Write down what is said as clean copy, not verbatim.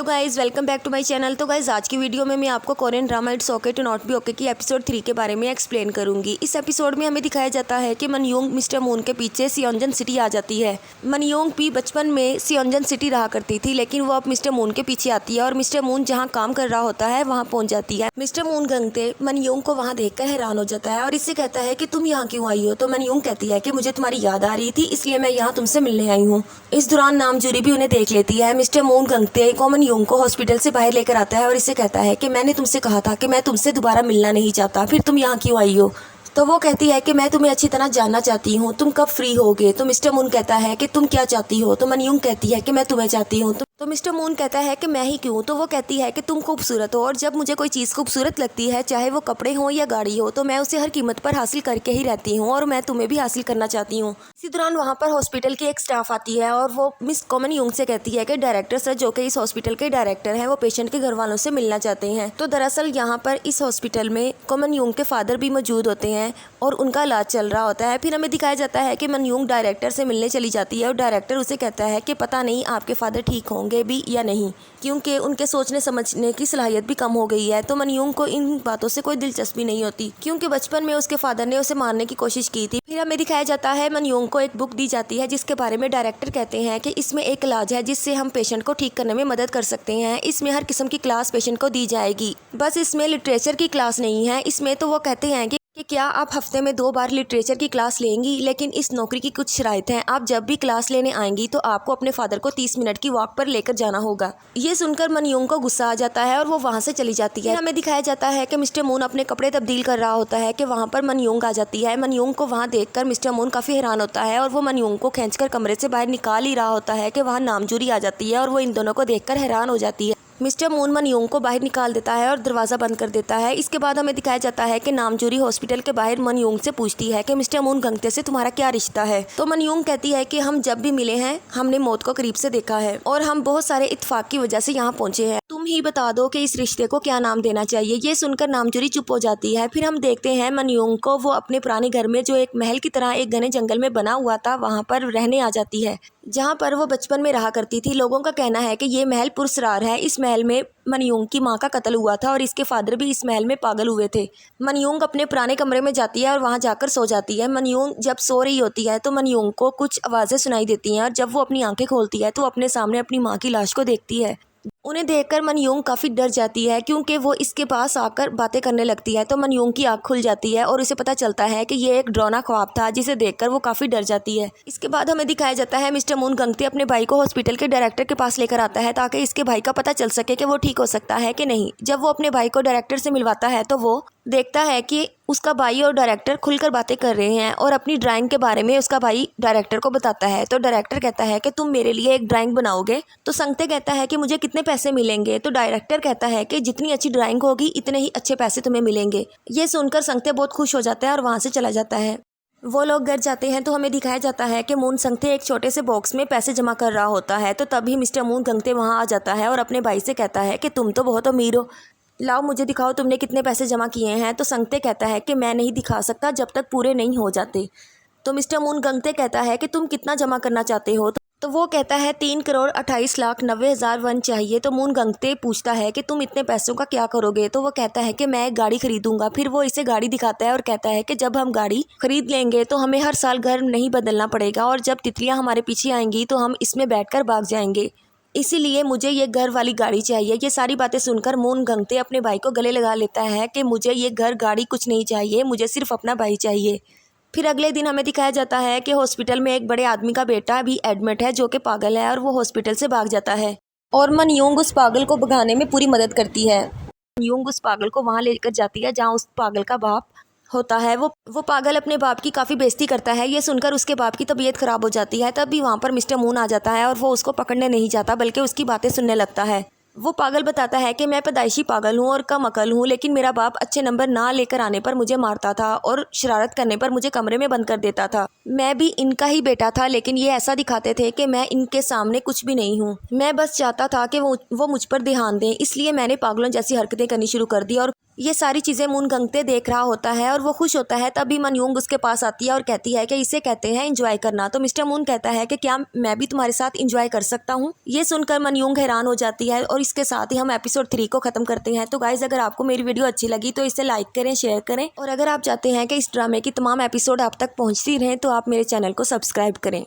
Guys, welcome back to my channel. तो guys, आज की वीडियो में मैं आपको Korean drama it's okay to not be okay की एपिसोड 3 के बारे में एक्सप्लेन करूंगी। इस एपिसोड में हमें दिखाया जाता है कि मनयोंग मिस्टर मून के पीछे सियोंजन सिटी आ जाती है। मनयोंग भी बचपन में सियोंजन सिटी रहा करती थी, लेकिन वो अब मिस्टर मून के पीछे आती है और मिस्टर मून जहाँ काम कर रहा होता है वहाँ पहुँच जाती है। मिस्टर मून गंगते मनयोंग को वहाँ देखकर हैरान हो जाता है और इससे कहता है कि तुम यहाँ क्यों आई हो। तो मनयोंग कहती है कि मुझे तुम्हारी याद आ रही थी, इसलिए मैं यहाँ तुमसे मिलने आई हूँ। इस दौरान नामजूरी भी उन्हें देख लेती है। मिस्टर मून गंगते मनयोंग को हॉस्पिटल से बाहर लेकर आता है और इससे कहता है कि मैंने तुमसे कहा था कि मैं तुमसे दोबारा मिलना नहीं चाहता, फिर तुम यहाँ क्यों आई हो। तो वो कहती है कि मैं तुम्हें अच्छी तरह जानना चाहती हूँ, तुम कब फ्री होगे। तो मिस्टर मून कहता है कि तुम क्या चाहती हो। तो मनयोंग कहती है कि मैं तुम्हें चाहती हूँ। तो मिस्टर मून कहता है कि मैं ही क्यों। तो वो कहती है कि तुम खूबसूरत हो और जब मुझे कोई चीज़ खूबसूरत लगती है, चाहे वो कपड़े हो या गाड़ी हो, तो मैं उसे हर कीमत पर हासिल करके ही रहती हूँ और मैं तुम्हें भी हासिल करना चाहती हूँ। इसी दौरान वहाँ पर हॉस्पिटल की एक स्टाफ आती है और वो मिस मनयोंग से कहती है कि डायरेक्टर सर, जो कि इस हॉस्पिटल के डायरेक्टर हैं, वो पेशेंट के घर वालों से मिलना चाहते हैं। तो दरअसल यहाँ पर इस हॉस्पिटल में मनयोंग के फादर भी मौजूद होते हैं और उनका इलाज चल रहा होता है। फिर हमें दिखाया जाता है कि मनयोंग डायरेक्टर से मिलने चली जाती है और डायरेक्टर उसे कहता है कि पता नहीं आपके फादर ठीक होंगे भी या नहीं, क्योंकि उनके सोचने समझने की सलाहियत भी कम हो गई है। तो मनयोंग को इन बातों से कोई दिलचस्पी नहीं होती, क्योंकि बचपन में उसके फादर ने उसे मारने की कोशिश की थी। फिर हमें दिखाया जाता है मनयोंग को एक बुक दी जाती है जिसके बारे में डायरेक्टर कहते हैं कि इसमें एक इलाज है जिससे हम पेशेंट को ठीक करने में मदद कर सकते हैं। इसमें हर किस्म की क्लास पेशेंट को दी जाएगी, बस इसमें लिटरेचर की क्लास नहीं है। इसमें तो वो कहते हैं कि क्या आप हफ्ते में 2 बार लिटरेचर की क्लास लेंगी, लेकिन इस नौकरी की कुछ शराइत हैं। आप जब भी क्लास लेने आएंगी तो आपको अपने फादर को 30 मिनट की वॉक पर लेकर जाना होगा। ये सुनकर मनयोंग को गुस्सा आ जाता है और वो वहाँ से चली जाती है। हमें दिखाया जाता है कि मिस्टर मून अपने कपड़े तब्दील कर रहा होता है कि वहाँ पर मनयोंग आ जाती है। मनयोंग को वहाँ देखकर मिस्टर मून काफ़ी हैरान होता है और वो मनयोंग को खींचकर कमरे से बाहर निकाल ही रहा होता है कि वहाँ नामजूरी आ जाती है और वो इन दोनों को देखकर हैरान हो जाती है। मिस्टर मून मनयोंग को बाहर निकाल देता है और दरवाज़ा बंद कर देता है। इसके बाद हमें दिखाया जाता है कि नामजूरी हॉस्पिटल के बाहर मनयोंग से पूछती है कि मिस्टर मून गंगते से तुम्हारा क्या रिश्ता है। तो मनयोंग कहती है कि हम जब भी मिले हैं हमने मौत को करीब से देखा है और हम बहुत सारे इत्तेफाक की वजह से यहाँ पहुँचे हैं। तुम ही बता दो कि इस रिश्ते को क्या नाम देना चाहिए। ये सुनकर नामजूरी चुप हो जाती है। फिर हम देखते हैं मनयोंग को वो अपने पुराने घर में, जो एक महल की तरह एक घने जंगल में बना हुआ था, वहाँ पर रहने आ जाती है, जहाँ पर वो बचपन में रहा करती थी। लोगों का कहना है कि ये महल पुरस्रार है। इस महल में मनयोंग की माँ का कत्ल हुआ था और इसके फादर भी इस महल में पागल हुए थे। मनयोंग अपने पुराने कमरे में जाती है और वहाँ जाकर सो जाती है। मनयोंग जब सो रही होती है तो मनयोंग को कुछ आवाज़ें सुनाई देती हैं और जब वो अपनी आंखें खोलती है तो अपने सामने अपनी माँ की लाश को देखती है। उन्हें देखकर मनयोंग काफ़ी डर जाती है, क्योंकि वो इसके पास आकर बातें करने लगती है। तो मनयोंग की आँख खुल जाती है और उसे पता चलता है कि ये एक डरावना ख्वाब था, जिसे देखकर वो काफ़ी डर जाती है। इसके बाद हमें दिखाया जाता है मिस्टर मून गंगते अपने भाई को हॉस्पिटल के डायरेक्टर के पास लेकर आता है ताकि इसके भाई का पता चल सके कि वो ठीक हो सकता है कि नहीं। जब वो अपने भाई को डायरेक्टर से मिलवाता है तो वो देखता है कि उसका भाई और डायरेक्टर खुलकर बातें कर रहे हैं और अपनी ड्राइंग के बारे में उसका भाई डायरेक्टर को बताता है। तो डायरेक्टर कहता है कि तुम मेरे लिए एक ड्राइंग बनाओगे। तो संगते कहता है कि मुझे कितने पैसे मिलेंगे। तो डायरेक्टर कहता है कि जितनी अच्छी ड्राइंग होगी इतने ही अच्छे पैसे तुम्हें मिलेंगे। ये सुनकर संगते बहुत खुश हो जाता है और वहाँ से चला जाता है। वो लोग घर जाते हैं तो हमें दिखाया जाता है कि मून संगते एक छोटे से बॉक्स में पैसे जमा कर रहा होता है। तो तभी मिस्टर मून गंगते वहाँ आ जाता है और अपने भाई से कहता है कि तुम तो बहुत अमीर हो, लाओ मुझे दिखाओ तुमने कितने पैसे जमा किए हैं। तो संगते कहता है कि मैं नहीं दिखा सकता जब तक पूरे नहीं हो जाते। तो मिस्टर मून गंगते कहता है कि तुम कितना जमा करना चाहते हो। तो वो कहता है 3,28,90,000 वन चाहिए। तो मून गंगते पूछता है कि तुम इतने पैसों का क्या करोगे। तो वो कहता है कि मैं एक गाड़ी खरीदूंगा। फिर वो इसे गाड़ी दिखाता है और कहता है कि जब हम गाड़ी खरीद लेंगे तो हमें हर साल घर नहीं बदलना पड़ेगा और जब तितलियां हमारे पीछे आएंगी तो हम इसमें बैठकर भाग जाएंगे, इसीलिए मुझे ये घर वाली गाड़ी चाहिए। ये सारी बातें सुनकर मून गंगते अपने भाई को गले लगा लेता है कि मुझे ये घर गाड़ी कुछ नहीं चाहिए, मुझे सिर्फ अपना भाई चाहिए। फिर अगले दिन हमें दिखाया जाता है कि हॉस्पिटल में एक बड़े आदमी का बेटा भी एडमिट है जो कि पागल है और वो हॉस्पिटल से भाग जाता है और मनयोंग उस पागल को भगाने में पूरी मदद करती है। मनयोंग उस पागल को वहाँ लेकर जाती है जहाँ उस पागल का बाप होता है। वो पागल अपने बाप की काफ़ी बेइज्जती करता है। ये सुनकर उसके बाप की तबीयत ख़राब हो जाती है। तब भी वहाँ पर मिस्टर मून आ जाता है और वो उसको पकड़ने नहीं जाता बल्कि उसकी बातें सुनने लगता है। वो पागल बताता है कि मैं पैदाइशी पागल हूँ और कम अकल हूँ, लेकिन मेरा बाप अच्छे नंबर ना लेकर आने पर मुझे मारता था और शरारत करने पर मुझे कमरे में बंद कर देता था। मैं भी इनका ही बेटा था, लेकिन ये ऐसा दिखाते थे कि मैं इनके सामने कुछ भी नहीं हूँ। मैं बस चाहता था कि वो मुझ पर ध्यान दें, इसलिए मैंने पागलों जैसी हरकतें करनी शुरू कर दी ये सारी चीज़ें मून गंगते देख रहा होता है और वो खुश होता है। तभी मनयूंग उसके पास आती है और कहती है कि इसे कहते हैं एंजॉय करना। तो मिस्टर मून कहता है कि क्या मैं भी तुम्हारे साथ एंजॉय कर सकता हूँ। ये सुनकर मनयूंग हैरान हो जाती है और इसके साथ ही हम एपिसोड 3 को ख़त्म करते हैं। तो गाइज़, अगर आपको मेरी वीडियो अच्छी लगी तो इसे लाइक करें, शेयर करें और अगर आप चाहते हैं कि इस ड्रामे की तमाम एपिसोड आप तक पहुँचती रहें तो आप मेरे चैनल को सब्सक्राइब करें।